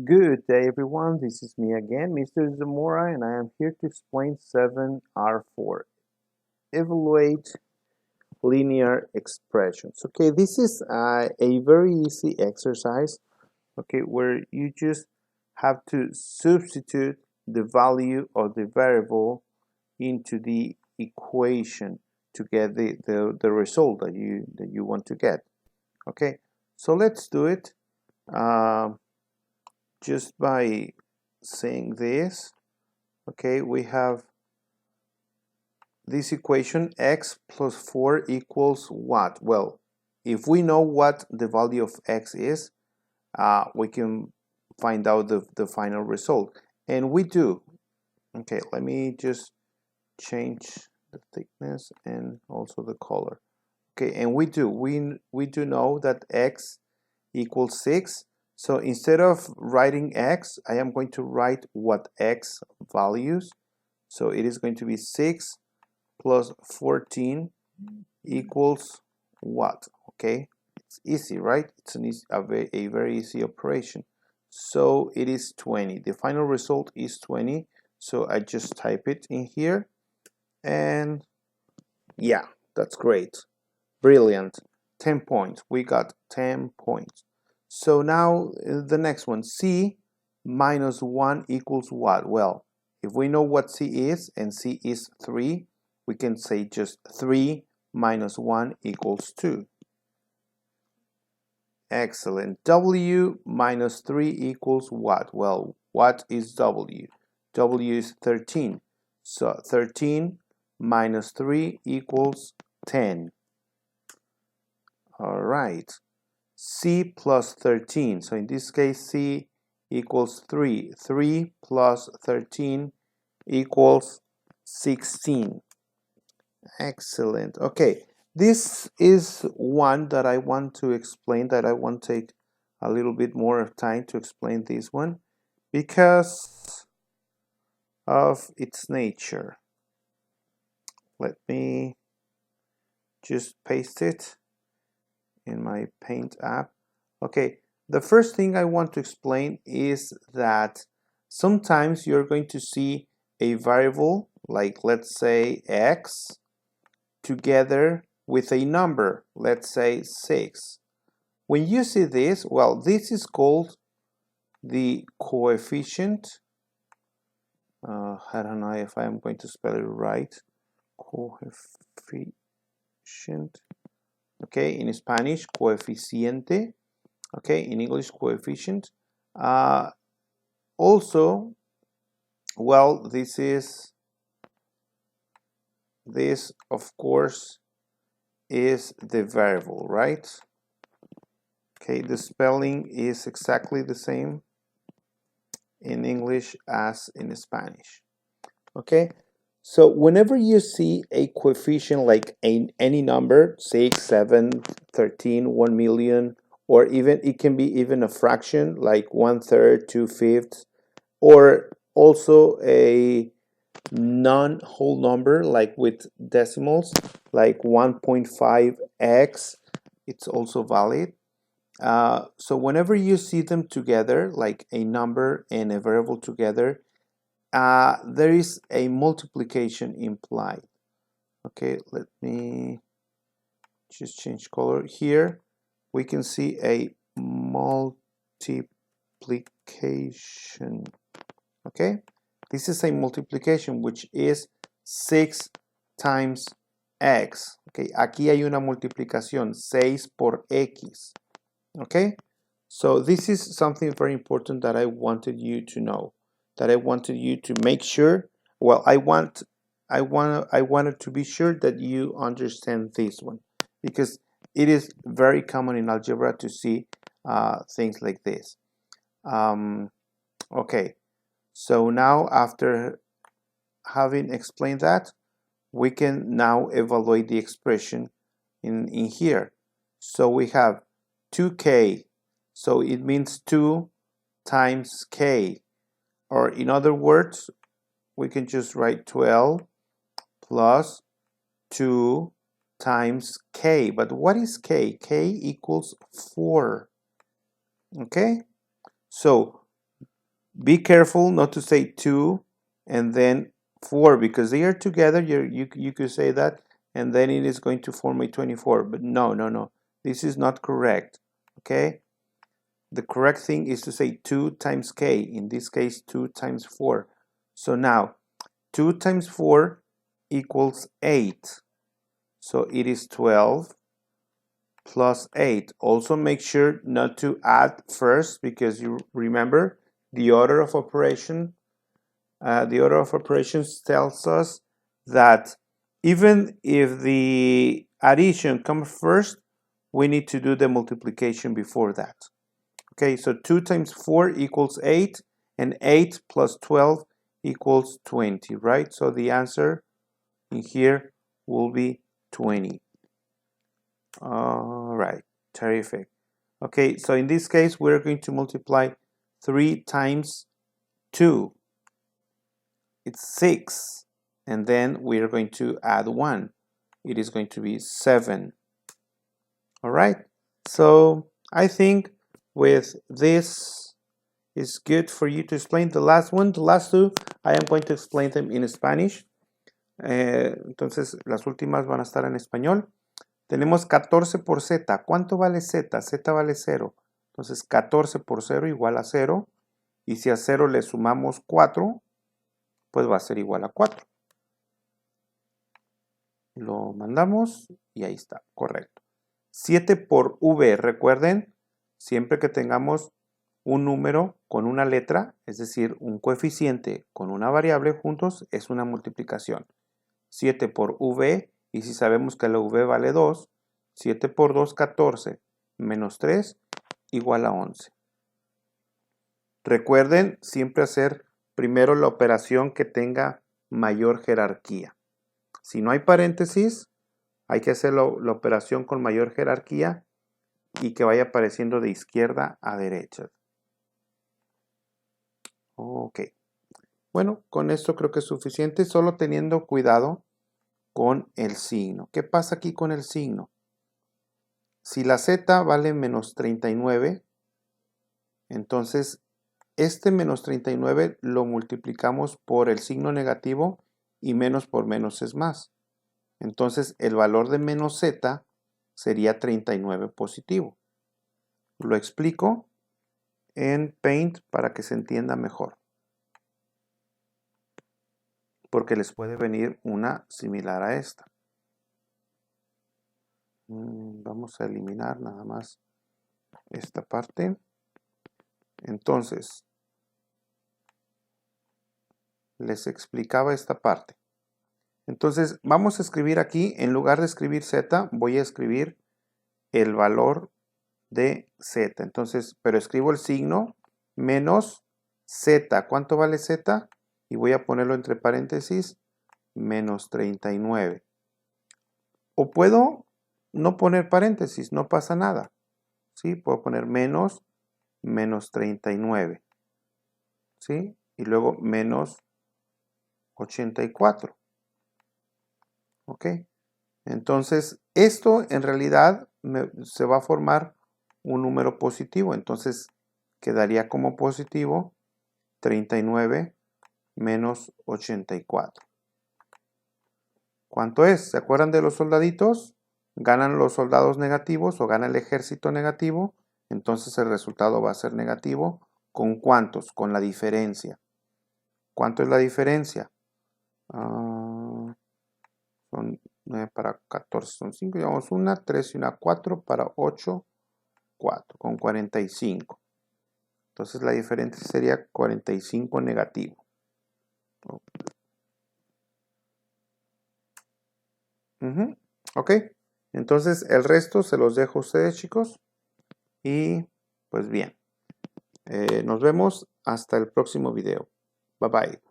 Good day, everyone. This is me again, Mr. Zamora, and I am here to explain 7.R.4. Evaluate linear expressions. Okay, this is a very easy exercise, okay, where you just have to substitute the value of the variable into the equation to get the result that you want to get. Okay, so let's do it. Um, just by saying this, okay, we have this equation: x plus 4 equals what? Well, if we know what the value of x is, we can find out the final result, and we do. Okay, let me just change the thickness and also the color. Okay, and we do know that x equals 6. So instead of writing x, I am going to write what x values. So it is going to be 6 plus 14 equals what? Okay, it's easy, right? It's a very easy operation. So it is 20. The final result is 20. So I just type it in here, and yeah, that's great. Brilliant. 10 points. We got 10 points. So now the next one, c minus 1 equals what? Well, if we know what c is, and c is 3, we can say just 3 minus 1 equals 2. Excellent. W minus 3 equals what? Well, what is W? W is 13. So 13 minus 3 equals 10. All right. C plus 13. So in this case, C equals 3. 3 plus 13 equals 16. Excellent. Okay, this is one that I want to explain, that I want to take a little bit more of time to explain this one because of its nature. Let me just paste it in my Paint app. Okay, the first thing I want to explain is that sometimes you're going to see a variable, like let's say x, together with a number, let's say 6. When you see this, well, this is called the coefficient. I don't know if I'm going to spell it right. Coefficient. Okay, in Spanish, coeficiente. Okay, in English, coefficient. Also, well, this of course is the variable, right? Okay, the spelling is exactly the same in English as in Spanish. Okay, so whenever you see a coefficient like any number, 6, 7, 13, 1 million, or even it can be even a fraction like 1/3, 2/5, or also a non-whole number like with decimals like 1.5x, it's also valid. So whenever you see them together, like a number and a variable together, there is a multiplication implied. Okay, let me just change color here. We can see a multiplication. Okay, this is a multiplication which is 6 times x. Okay, aquí hay una multiplicación, 6 por x. Okay, so this is something very important that I wanted you to know, that I wanted you to make sure. Well, I wanted to be sure that you understand this one, because it is very common in algebra to see things like this. Okay, so now after having explained that, we can now evaluate the expression in here. So we have 2k, so it means 2 times k, or in other words, we can just write 12 plus 2 times k. But what is k? K equals 4. Okay, so Be careful not to say 2 and then 4 because they are together. You could say that and then it is going to form a 24. But no. This is not correct. Okay? The correct thing is to say 2 times k. In this case, 2 times 4. So now, 2 times 4 equals 8. So it is 12 plus 8. Also make sure not to add first because you remember the order of operation. The order of operations tells us that even if the addition comes first, we need to do the multiplication before that. Okay, so 2 times 4 equals 8, and 8 plus 12 equals 20, right? So the answer in here will be 20. All right, terrific. Okay, so in this case, we're going to multiply 3 times 2. It's 6. And then we're going to add 1. It is going to be 7. All right, so I think with this is good for you to explain the last one. The last two, I am going to explain them in Spanish. Entonces, las últimas van a estar en español. Tenemos 14 por z. ¿Cuánto vale z? Z vale 0. Entonces, 14 por 0 igual a 0. Y si a 0 le sumamos 4, pues va a ser igual a 4. Lo mandamos y ahí está, correcto. 7 por v, recuerden, siempre que tengamos un número con una letra, es decir, un coeficiente con una variable juntos, es una multiplicación. 7 por v, y si sabemos que la v vale 2, 7 por 2, 14, menos 3, igual a 11. Recuerden siempre hacer primero la operación que tenga mayor jerarquía. Si no hay paréntesis, hay que hacer la operación con mayor jerarquía y que vaya apareciendo de izquierda a derecha. Ok. Bueno, con esto creo que es suficiente, solo teniendo cuidado con el signo. ¿Qué pasa aquí con el signo? Si la z vale menos 39, entonces este menos 39 lo multiplicamos por el signo negativo y menos por menos es más. Entonces el valor de menos z sería 39 positivo. Lo explico en Paint para que se entienda mejor. Porque les puede venir una similar a esta. Vamos a eliminar nada más esta parte. Entonces, les explicaba esta parte. Entonces, vamos a escribir aquí, en lugar de escribir z, voy a escribir el valor de z. Entonces, pero escribo el signo menos z. ¿Cuánto vale z? Y voy a ponerlo entre paréntesis, menos 39. O puedo no poner paréntesis, no pasa nada. ¿Sí? Puedo poner menos 39. ¿Sí? Y luego menos 84. ¿Ok? Entonces, esto en realidad se va a formar un número positivo. Entonces, quedaría como positivo 39 menos 84. ¿Cuánto es? ¿Se acuerdan de los soldaditos? Ganan los soldados negativos o gana el ejército negativo. Entonces, el resultado va a ser negativo. ¿Con cuántos? Con la diferencia. ¿Cuánto es la diferencia? Son 9 para 14, son 5, llevamos una, 3 y una 4 para 8, 4, con 45. Entonces la diferencia sería 45 negativo. Ok, entonces el resto se los dejo a ustedes, chicos. Y pues bien, nos vemos hasta el próximo video. Bye bye.